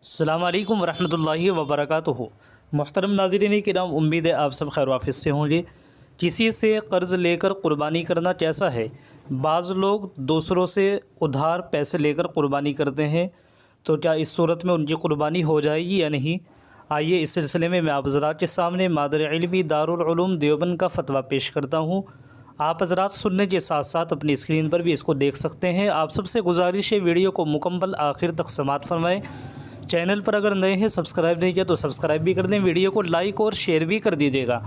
السلام علیکم ورحمۃ اللہ وبرکاتہ۔ محترم ناظرین کرام، امید ہے آپ سب خیر وافظ سے ہوں گے۔ کسی سے قرض لے کر قربانی کرنا کیسا ہے؟ بعض لوگ دوسروں سے ادھار پیسے لے کر قربانی کرتے ہیں، تو کیا اس صورت میں ان کی قربانی ہو جائے گی یا نہیں؟ آئیے اس سلسلے میں آپ حضرات کے سامنے مادر علمی دارالعلوم دیوبند کا فتویٰ پیش کرتا ہوں۔ آپ حضرات سننے کے ساتھ ساتھ اپنی اسکرین پر بھی اس کو دیکھ سکتے ہیں۔ آپ سب سے گزارش ہے ویڈیو کو مکمل آخر تک سماعت فرمائیں۔ چینل پر اگر نئے ہیں، سبسکرائب نہیں کیا تو سبسکرائب بھی کر دیں، ویڈیو کو لائک اور شیئر بھی کر دیجیے گا۔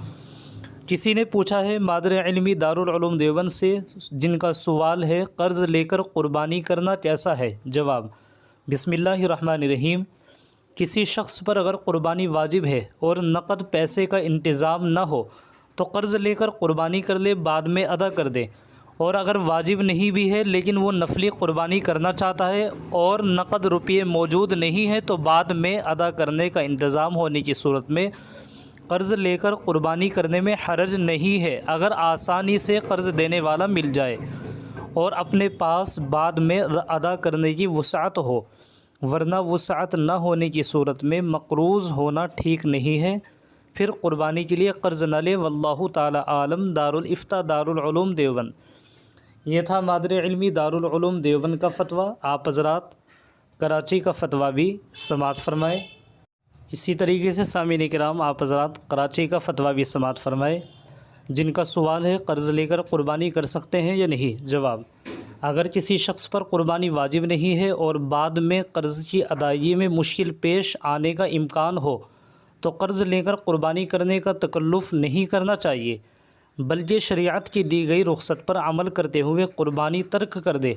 کسی نے پوچھا ہے مادر علمی دارالعلوم دیوبند سے، جن کا سوال ہے قرض لے کر قربانی کرنا کیسا ہے؟ جواب: بسم اللہ الرحمن الرحیم۔ کسی شخص پر اگر قربانی واجب ہے اور نقد پیسے کا انتظام نہ ہو تو قرض لے کر قربانی کر لے، بعد میں ادا کر دے۔ اور اگر واجب نہیں بھی ہے لیکن وہ نفلی قربانی کرنا چاہتا ہے اور نقد روپیے موجود نہیں ہیں تو بعد میں ادا کرنے کا انتظام ہونے کی صورت میں قرض لے کر قربانی کرنے میں حرج نہیں ہے، اگر آسانی سے قرض دینے والا مل جائے اور اپنے پاس بعد میں ادا کرنے کی وسعت ہو، ورنہ وسعت نہ ہونے کی صورت میں مقروض ہونا ٹھیک نہیں ہے، پھر قربانی کے لیے قرض نہ لے۔ واللہ تعالی عالم۔ دارالفتہ دارالعلوم دیوبند۔ یہ تھا مادر علمی دارالعلوم دیوبند کا فتویٰ۔ آپ حضرات کراچی کا فتویٰ بھی سماعت فرمائے۔ اسی طریقے سے سامعین کرام، آپ حضرات کراچی کا فتویٰ بھی سماعت فرمائے۔ جن کا سوال ہے قرض لے کر قربانی کر سکتے ہیں یا نہیں؟ جواب: اگر کسی شخص پر قربانی واجب نہیں ہے اور بعد میں قرض کی ادائیگی میں مشکل پیش آنے کا امکان ہو تو قرض لے کر قربانی کرنے کا تکلف نہیں کرنا چاہیے، بلکہ شریعت کی دی گئی رخصت پر عمل کرتے ہوئے قربانی ترک کر دے۔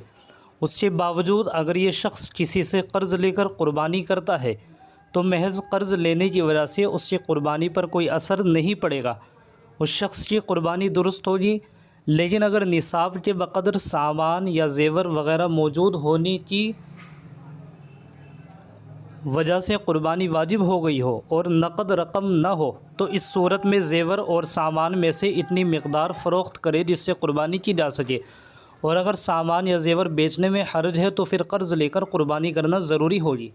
اس کے باوجود اگر یہ شخص کسی سے قرض لے کر قربانی کرتا ہے تو محض قرض لینے کی وجہ سے اس کی قربانی پر کوئی اثر نہیں پڑے گا، اس شخص کی قربانی درست ہوگی۔ لیکن اگر نصاب کے بقدر سامان یا زیور وغیرہ موجود ہونے کی وجہ سے قربانی واجب ہو گئی ہو اور نقد رقم نہ ہو تو اس صورت میں زیور اور سامان میں سے اتنی مقدار فروخت کرے جس سے قربانی کی جا سکے، اور اگر سامان یا زیور بیچنے میں حرج ہے تو پھر قرض لے کر قربانی کرنا ضروری ہوگی۔